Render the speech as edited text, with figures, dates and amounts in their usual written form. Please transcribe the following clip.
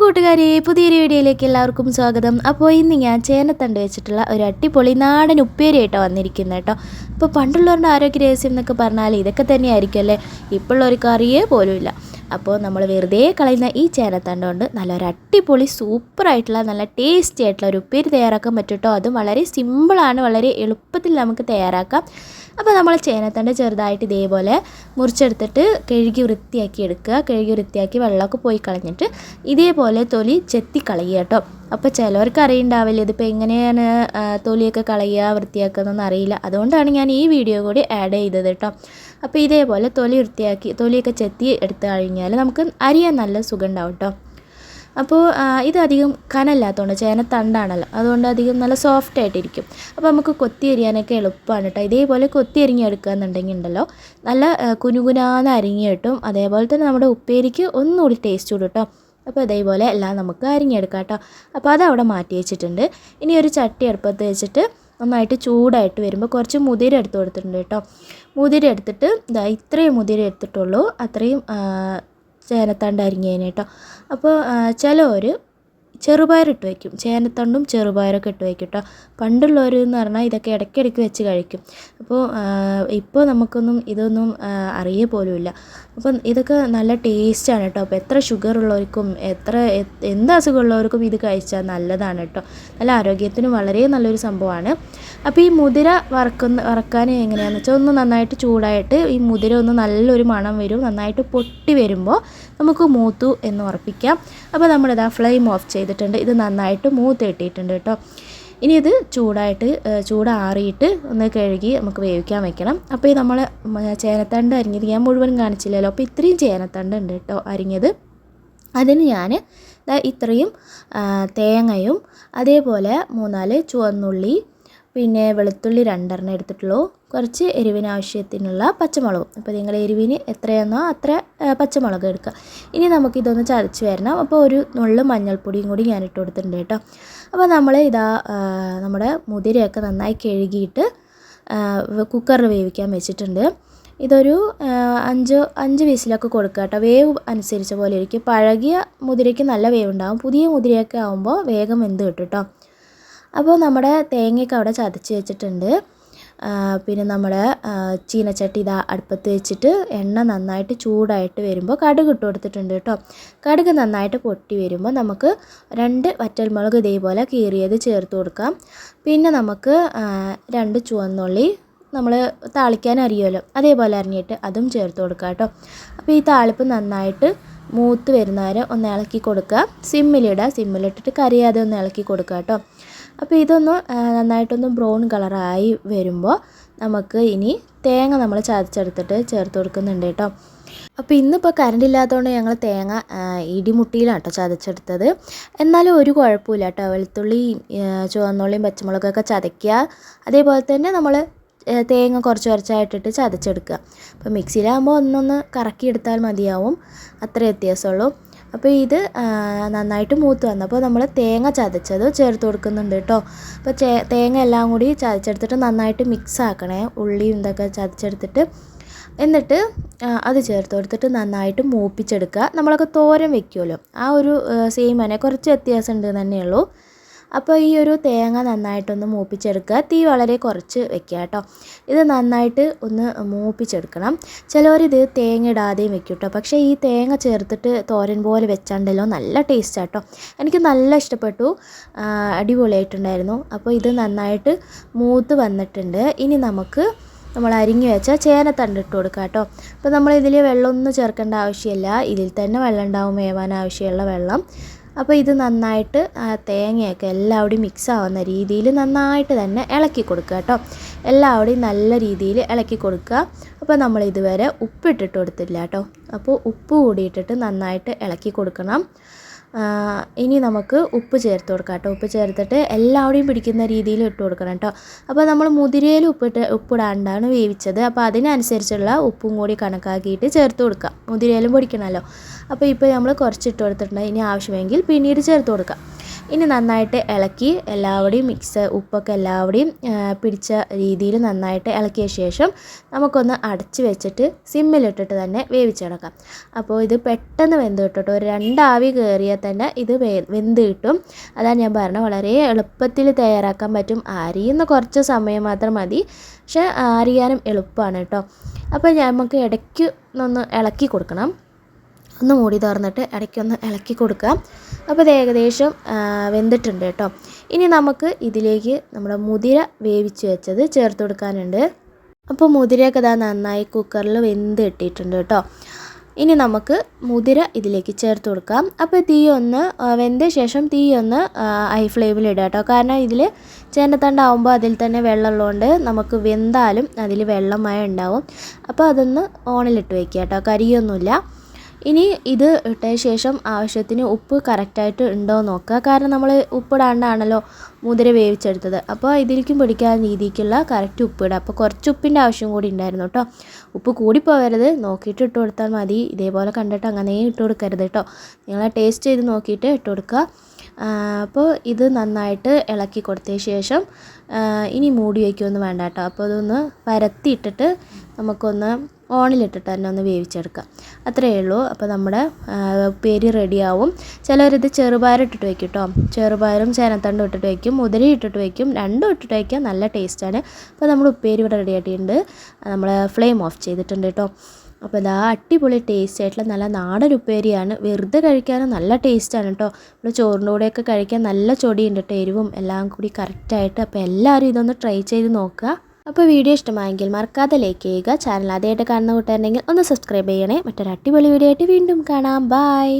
കൂട്ടുകാരെ, പുതിയൊരു വീഡിയോയിലേക്ക് എല്ലാവർക്കും സ്വാഗതം. അപ്പോൾ ഇന്ന് ഞാൻ ചേനത്തണ്ട് വെച്ചിട്ടുള്ള ഒരു അടിപൊളി നാടൻ ഉപ്പേരിയായിട്ടോ വന്നിരിക്കുന്നത് കേട്ടോ. അപ്പോൾ പണ്ടുള്ളവരുടെ ആരോഗ്യ രഹസ്യം എന്നൊക്കെ പറഞ്ഞാൽ ഇതൊക്കെ തന്നെയായിരിക്കും അല്ലേ. ഇപ്പോഴുള്ളവർക്ക് അറിയേ പോലുമില്ല. അപ്പോൾ നമ്മൾ വെറുതെ കളയുന്ന ഈ ചേനത്തണ്ട് കൊണ്ട് നല്ലൊരു അടിപൊളി സൂപ്പറായിട്ടുള്ള നല്ല ടേസ്റ്റി ആയിട്ടുള്ള ഒരു ഉപ്പേരി തയ്യാറാക്കാൻ പറ്റും കേട്ടോ. അതും വളരെ സിമ്പിളാണ്, വളരെ എളുപ്പത്തിൽ നമുക്ക് തയ്യാറാക്കാം. അപ്പോൾ നമ്മൾ ചേനത്തണ്ട് ചെറുതായിട്ട് ഇതേപോലെ മുറിച്ചെടുത്തിട്ട് കഴുകി വൃത്തിയാക്കി എടുക്കുക. കഴുകി വൃത്തിയാക്കി വെള്ളമൊക്കെ പോയി കളഞ്ഞിട്ട് ഇതേപോലെ തൊലി ചെത്തി കളയുക കേട്ടോ. അപ്പോൾ ചിലവർക്ക് അറിയുണ്ടാവില്ല ഇതിപ്പോൾ എങ്ങനെയാണ് തൊലിയൊക്കെ കളയുക വൃത്തിയാക്കുന്നതെന്ന് അറിയില്ല. അതുകൊണ്ടാണ് ഞാൻ ഈ വീഡിയോ കൂടി ആഡ് ചെയ്തത് കേട്ടോ. അപ്പോൾ ഇതേപോലെ തൊലിയൊക്കെ ചെത്തി എടുത്ത് കഴിഞ്ഞാൽ നമുക്ക് അരിയാൻ നല്ല സുഖം ഉണ്ടാവും കേട്ടോ. അപ്പോൾ ഇത് അധികം കനല്ലാത്തതുകൊണ്ട് ചേനത്തണ്ടാണല്ലോ, അതുകൊണ്ട് അധികം നല്ല സോഫ്റ്റ് ആയിട്ടിരിക്കും. അപ്പോൾ നമുക്ക് കൊത്തി അരിയാനൊക്കെ എളുപ്പമാണ് കേട്ടോ. ഇതേപോലെ കൊത്തി അരിഞ്ഞെടുക്കുക എന്നുണ്ടെങ്കിൽ ഉണ്ടല്ലോ നല്ല കുനുകുനാന്ന് അരിഞ്ഞ് കിട്ടും. അതേപോലെ തന്നെ നമ്മുടെ ഉപ്പേരിക്ക് ഒന്നുകൂടി ടേസ്റ്റ് കൂടും കേട്ടോ. അപ്പോൾ ഇതേപോലെ എല്ലാം നമുക്ക് അരിഞ്ഞെടുക്കാം കേട്ടോ. അപ്പോൾ അതവിടെ മാറ്റി വെച്ചിട്ടുണ്ട്. ഇനി ഒരു ചട്ടി അടുപ്പത്ത് വെച്ചിട്ട് നന്നായിട്ട് ചൂടായിട്ട് വരുമ്പോൾ കുറച്ച് മുതിര എടുത്ത് കൊടുത്തിട്ടുണ്ട് കേട്ടോ. മുതിര എടുത്തിട്ട് ഇത്രയും മുതിര എടുത്തിട്ടുള്ളൂ, അത്രയും ചേനത്തണ്ട് അരിഞ്ഞതിന് കേട്ടോ. അപ്പോൾ ചിലവർ ചെറുപയറിട്ട് വയ്ക്കും, ചേനത്തണ്ടും ചെറുപയറൊക്കെ ഇട്ട് വയ്ക്കും കേട്ടോ. പണ്ടുള്ളവർ എന്ന് പറഞ്ഞാൽ ഇതൊക്കെ ഇടയ്ക്കിടയ്ക്ക് വെച്ച് കഴിക്കും. അപ്പോൾ ഇപ്പോൾ നമുക്കൊന്നും ഇതൊന്നും അറിയ പോലുമില്ല. അപ്പം ഇതൊക്കെ നല്ല ടേസ്റ്റാണ് കേട്ടോ. അപ്പോൾ എത്ര ഷുഗർ ഉള്ളവർക്കും എന്ത് അസുഖമുള്ളവർക്കും ഇത് കഴിച്ചാൽ നല്ലതാണ് കേട്ടോ. നല്ല ആരോഗ്യത്തിന് വളരെ നല്ലൊരു സംഭവമാണ്. അപ്പോൾ ഈ മുതിര വറക്കാൻ എങ്ങനെയാണെന്ന് വെച്ചാൽ ഒന്ന് നന്നായിട്ട് ചൂടായിട്ട് ഈ മുതിര ഒന്ന് നല്ലൊരു മണം വരും. നന്നായിട്ട് പൊട്ടി വരുമ്പോൾ നമുക്ക് മൂത്തു എന്ന് ഉറപ്പിക്കാം. അപ്പോൾ നമ്മളിതാ ഫ്ലെയിം ഓഫ് ചെയ്തിട്ടുണ്ട്. ഇത് നന്നായിട്ട് മൂത്ത് കിട്ടിയിട്ടുണ്ട് കേട്ടോ. ഇനി ഇത് ചൂടാറിയിട്ട് ഒന്ന് കഴുകി നമുക്ക് വേവിക്കാൻ വെക്കണം. അപ്പോൾ ഈ നമ്മൾ ചേനത്തണ്ട് അരിഞ്ഞത് ഞാൻ മുഴുവൻ കാണിച്ചില്ലല്ലോ. അപ്പോൾ ഇത്രയും ചേനത്തണ്ട് ഉണ്ട് കേട്ടോ അരിഞ്ഞത്. അതിന് ഞാൻ ഇത്രയും തേങ്ങയും അതേപോലെ 3-4 ചുവന്നുള്ളി, പിന്നെ വെളുത്തുള്ളി 2 എടുത്തിട്ടുള്ളൂ, കുറച്ച് എരിവിന് ആവശ്യത്തിനുള്ള പച്ചമുളകും. അപ്പോൾ നിങ്ങൾ എരിവിന് എത്രയാണോ അത്ര പച്ചമുളക് എടുക്കുക. ഇനി നമുക്കിതൊന്ന് ചതച്ച് വരണം. അപ്പോൾ ഒരു നുള്ളു മഞ്ഞൾപ്പൊടിയും കൂടി ഞാൻ ഇട്ട് കൊടുത്തിട്ടുണ്ട് കേട്ടോ. അപ്പോൾ നമ്മൾ നമ്മുടെ മുതിരയൊക്കെ നന്നായി കഴുകിയിട്ട് കുക്കറിൽ വേവിക്കാൻ വെച്ചിട്ടുണ്ട്. ഇതൊരു 5 വിസിലൊക്കെ കൊടുക്കുക കേട്ടോ. വേവ് അനുസരിച്ച പോലെ ഇരിക്കും. പഴകിയ മുതിരയ്ക്ക് നല്ല വേവുണ്ടാകും, പുതിയ മുതിരയൊക്കെ ആകുമ്പോൾ വേഗം വെന്ത് കിട്ടും കേട്ടോ. അപ്പോൾ നമ്മുടെ തേങ്ങയൊക്കെ അവിടെ ചതച്ച് വെച്ചിട്ടുണ്ട്. പിന്നെ നമ്മുടെ ചീനച്ചട്ടി അടുപ്പത്ത് വെച്ചിട്ട് എണ്ണ നന്നായിട്ട് ചൂടായിട്ട് വരുമ്പോൾ കടുക് ഇട്ട് കൊടുത്തിട്ടുണ്ട് കേട്ടോ. കടുക് നന്നായിട്ട് പൊട്ടി വരുമ്പോൾ നമുക്ക് 2 വറ്റൽമുളക് ഇതേപോലെ കീറിയത് ചേർത്ത് കൊടുക്കാം. പിന്നെ നമുക്ക് 2 ചുവന്നുള്ളി നമ്മൾ താളിക്കാൻ അറിയുമല്ലോ, അതേപോലെ അരിഞ്ഞിട്ട് അതും ചേർത്ത് കൊടുക്കുക കേട്ടോ. അപ്പോൾ ഈ താളിപ്പ് നന്നായിട്ട് മൂത്ത് വരുന്നവരെ ഒന്ന് ഇളക്കി കൊടുക്കുക. സിമ്മിലിട്ടിട്ട് കരിയാതെ ഒന്ന് ഇളക്കി കൊടുക്കുക കേട്ടോ. അപ്പോൾ ഇതൊന്ന് നന്നായിട്ടൊന്ന് ബ്രൗൺ കളറായി വരുമ്പോൾ നമുക്ക് ഇനി തേങ്ങ നമ്മൾ ചതച്ചെടുത്തിട്ട് ചേർത്ത് കൊടുക്കുന്നുണ്ട് കേട്ടോ. അപ്പോൾ ഇന്നിപ്പോൾ കറണ്ട് ഇല്ലാത്തതുകൊണ്ട് ഞങ്ങൾ തേങ്ങ ഇടിമുട്ടിയിലാണ് കേട്ടോ ചതച്ചെടുത്തത്. എന്നാലും ഒരു കുഴപ്പമില്ല കേട്ടോ. വെളുത്തുള്ളിയും ചുവന്നുള്ളിയും പച്ചമുളകൊക്കെ ചതയ്ക്കുക. അതേപോലെ തന്നെ നമ്മൾ തേങ്ങ കുറച്ചായിട്ടിട്ട് ചതച്ചെടുക്കുക. അപ്പോൾ മിക്സിയിലാകുമ്പോൾ ഒന്നൊന്ന് കറക്കിയെടുത്താൽ മതിയാവും, അത്ര വ്യത്യാസമുള്ളൂ. അപ്പോൾ ഇത് നന്നായിട്ട് മൂത്ത് വന്നപ്പോൾ നമ്മൾ തേങ്ങ ചതച്ചത് ചേർത്ത് കൊടുക്കുന്നുണ്ട് കേട്ടോ. അപ്പോൾ തേങ്ങ എല്ലാം കൂടി ചതച്ചെടുത്തിട്ട് നന്നായിട്ട് മിക്സ് ആക്കണേ, ഉള്ളിയും ഇതൊക്കെ ചതച്ചെടുത്തിട്ട്. എന്നിട്ട് അത് ചേർത്ത് കൊടുത്തിട്ട് നന്നായിട്ട് മൂപ്പിച്ചെടുക്കുക. നമ്മളൊക്കെ തോരൻ വെക്കുമല്ലോ, ആ ഒരു സെയിം തന്നെ, കുറച്ച് വ്യത്യാസം ഉണ്ട് തന്നെയുള്ളൂ. അപ്പോൾ ഈ ഒരു തേങ്ങ നന്നായിട്ടൊന്ന് മൂപ്പിച്ചെടുക്കുക. തീ വളരെ കുറച്ച് വെക്കുക കേട്ടോ. ഇത് നന്നായിട്ട് ഒന്ന് മൂപ്പിച്ചെടുക്കണം. ചിലവരിത് തേങ്ങ ഇടാതെയും വെക്കും കേട്ടോ. പക്ഷേ ഈ തേങ്ങ ചേർത്തിട്ട് തോരൻ പോലെ വെച്ചാണ്ടല്ലോ നല്ല ടേസ്റ്റാണ് കേട്ടോ. എനിക്ക് നല്ല ഇഷ്ടപ്പെട്ടു, അടിപൊളിയായിട്ടുണ്ടായിരുന്നു. അപ്പോൾ ഇത് നന്നായിട്ട് മൂത്ത് വന്നിട്ടുണ്ട്. ഇനി നമുക്ക് നമ്മൾ അരിഞ്ഞു വെച്ച ചേനത്തണ്ട് ഇട്ട് കൊടുക്കുക കേട്ടോ. അപ്പോൾ നമ്മളിതിൽ വെള്ളമൊന്നും ചേർക്കേണ്ട ആവശ്യമില്ല, ഇതിൽ തന്നെ വെള്ളം ഉണ്ടാവും, വേവാൻ ആവശ്യമുള്ള വെള്ളം. അപ്പോൾ ഇത് നന്നായിട്ട് തേങ്ങയൊക്കെ എല്ലാവിടെയും മിക്സ് ആവുന്ന രീതിയിൽ നന്നായിട്ട് തന്നെ ഇളക്കി കൊടുക്കുക കേട്ടോ. എല്ലാവിടെയും നല്ല രീതിയിൽ ഇളക്കി കൊടുക്കുക. അപ്പോൾ നമ്മൾ ഇതുവരെ ഉപ്പിട്ടിട്ട് കൊടുത്തില്ല കേട്ടോ. അപ്പോൾ ഉപ്പ് കൂടിയിട്ടിട്ട് നന്നായിട്ട് ഇളക്കി കൊടുക്കണം. ഇനി നമുക്ക് ഉപ്പ് ചേർത്ത് കൊടുക്കാം കേട്ടോ. ഉപ്പ് ചേർത്തിട്ട് എല്ലാവിടെയും പിടിക്കുന്ന രീതിയിൽ ഇട്ട് കൊടുക്കണം കേട്ടോ. അപ്പോൾ നമ്മൾ മുതിരയിൽ ഉപ്പിടാണ്ടാണ് വേവിച്ചത്. അപ്പോൾ അതിനനുസരിച്ചുള്ള ഉപ്പും കൂടി കണക്കാക്കിയിട്ട് ചേർത്ത് കൊടുക്കാം. മുതിരയിലും പൊടിക്കണമല്ലോ. അപ്പോൾ ഇപ്പോൾ നമ്മൾ കുറച്ച് ഇട്ട് കൊടുത്തിട്ടുണ്ട്. ഇനി ആവശ്യമെങ്കിൽ പിന്നീട് ചേർത്ത് കൊടുക്കാം. ഇനി നന്നായിട്ട് ഇളക്കി എല്ലാവരുടെയും ഉപ്പൊക്കെ എല്ലാവരുടെയും പിടിച്ച രീതിയിൽ നന്നായിട്ട് ഇളക്കിയ ശേഷം നമുക്കൊന്ന് അടച്ച് വെച്ചിട്ട് സിമ്മിലിട്ടിട്ട് തന്നെ വേവിച്ചെടുക്കാം. അപ്പോൾ ഇത് പെട്ടെന്ന് വെന്ത് കിട്ടും. ഒരു 2 ആവി കയറിയാൽ തന്നെ ഇത് വെന്ത് കിട്ടും. അതാണ് ഞാൻ പറഞ്ഞത്, വളരെ എളുപ്പത്തിൽ തയ്യാറാക്കാൻ പറ്റും. അരിയുന്ന കുറച്ച് സമയം മാത്രം മതി, പക്ഷേ അരിയാനും എളുപ്പമാണ് കേട്ടോ. അപ്പോൾ നമുക്ക് ഇടയ്ക്ക് ഒന്ന് ഇളക്കി കൊടുക്കണം. ഒന്ന് മൂടി തുറന്നിട്ട് ഇടയ്ക്കൊന്ന് ഇളക്കി കൊടുക്കാം. അപ്പോൾ ഇത് ഏകദേശം വെന്തിട്ടുണ്ട് കേട്ടോ. ഇനി നമുക്ക് ഇതിലേക്ക് നമ്മുടെ മുതിര വേവിച്ച് വെച്ചത് ചേർത്ത് കൊടുക്കാനുണ്ട്. അപ്പോൾ മുതിരയൊക്കെ നന്നായി കുക്കറിൽ വെന്ത് കിട്ടിയിട്ടുണ്ട് കേട്ടോ. ഇനി നമുക്ക് മുതിര ഇതിലേക്ക് ചേർത്ത് കൊടുക്കാം. അപ്പോൾ തീ ഒന്ന് വെന്ത ശേഷം തീ ഒന്ന് ഹൈ ഫ്ലെയിമിൽ ഇടുക കേട്ടോ. കാരണം ഇതിൽ ചേനത്തണ്ടാവുമ്പോൾ അതിൽ തന്നെ വെള്ളമുള്ളതുകൊണ്ട് നമുക്ക് വെന്താലും അതിൽ വെള്ളമയം ഉണ്ടാവും. അപ്പോൾ അതൊന്ന് ഓണിലിട്ട് വയ്ക്കുക കേട്ടോ, കരിയൊന്നുമില്ല. ഇനി ഇത് ഇട്ട ശേഷം ആവശ്യത്തിന് ഉപ്പ് കറക്റ്റായിട്ട് ഉണ്ടോ എന്ന് നോക്കുക. കാരണം നമ്മൾ ഉപ്പിടാണ്ടാണല്ലോ മുതിര വേവിച്ചെടുത്തത്. അപ്പോൾ ഇതിലേക്കും പിടിക്കാൻ രീതിക്കുള്ള കറക്റ്റ് ഉപ്പിടുക. അപ്പോൾ കുറച്ച് ഉപ്പിൻ്റെ ആവശ്യം കൂടി ഉണ്ടായിരുന്നു കേട്ടോ. ഉപ്പ് കൂടിപ്പോകരുത്, നോക്കിയിട്ട് ഇട്ട് കൊടുത്താൽ മതി. ഇതേപോലെ കണ്ടിട്ട് അങ്ങനെ ഇട്ട് കൊടുക്കരുത് കേട്ടോ. നിങ്ങൾ ടേസ്റ്റ് ചെയ്ത് നോക്കിയിട്ട് ഇട്ട് കൊടുക്കുക. അപ്പോൾ ഇത് നന്നായിട്ട് ഇളക്കി കൊടുത്ത ശേഷം ഇനി മൂടി വയ്ക്കുകയൊന്നും വേണ്ട കേട്ടോ. അപ്പോൾ അതൊന്ന് പരത്തിയിട്ടിട്ട് നമുക്കൊന്ന് ഓണിലിട്ടിട്ട് തന്നെ ഒന്ന് വേവിച്ചെടുക്കാം. അത്രയേ ഉള്ളൂ. അപ്പോൾ നമ്മുടെ ഉപ്പേരി റെഡിയാവും. ചിലരിത് ചെറുപയർ ഇട്ടിട്ട് വയ്ക്കും കേട്ടോ. ചെറുപയറും ചേനത്തണ്ടും ഇട്ടിട്ട് വയ്ക്കും, മുതിര ഇട്ടിട്ട് വയ്ക്കും, രണ്ടും ഇട്ടിട്ട് വയ്ക്കാം. നല്ല ടേസ്റ്റാണ്. അപ്പോൾ നമ്മുടെ ഉപ്പേരി ഇവിടെ റെഡി ആയിട്ടുണ്ട്. നമ്മൾ ഫ്ലെയിം ഓഫ് ചെയ്തിട്ടുണ്ട് കേട്ടോ. അപ്പോൾ ഇതാ അടിപൊളി ടേസ്റ്റ് ആയിട്ടുള്ള നല്ല നാടൻ ഉപ്പേരിയാണ്. വെറുതെ കഴിക്കാനും നല്ല ടേസ്റ്റാണ് കേട്ടോ. നമ്മൾ ചോറിൻ്റെ കൂടെയൊക്കെ കഴിക്കാൻ നല്ല ചൊടിയുണ്ട് കേട്ടോ. എരിവും എല്ലാം കൂടി കറക്റ്റായിട്ട്. അപ്പോൾ എല്ലാവരും ഇതൊന്ന് ട്രൈ ചെയ്ത് നോക്കുക. അപ്പോൾ വീഡിയോ ഇഷ്ടമായെങ്കിൽ മറക്കാതെ ലൈക്ക് ചെയ്യുക. ചാനൽ ആദ്യമായിട്ട് കാണുന്ന കൂട്ടുകാരുണ്ടെങ്കിൽ ഒന്ന് സബ്സ്ക്രൈബ് ചെയ്യണേ. മറ്റൊരു അടിപൊളി വീഡിയോ ആയിട്ട് വീണ്ടും കാണാം. ബൈ.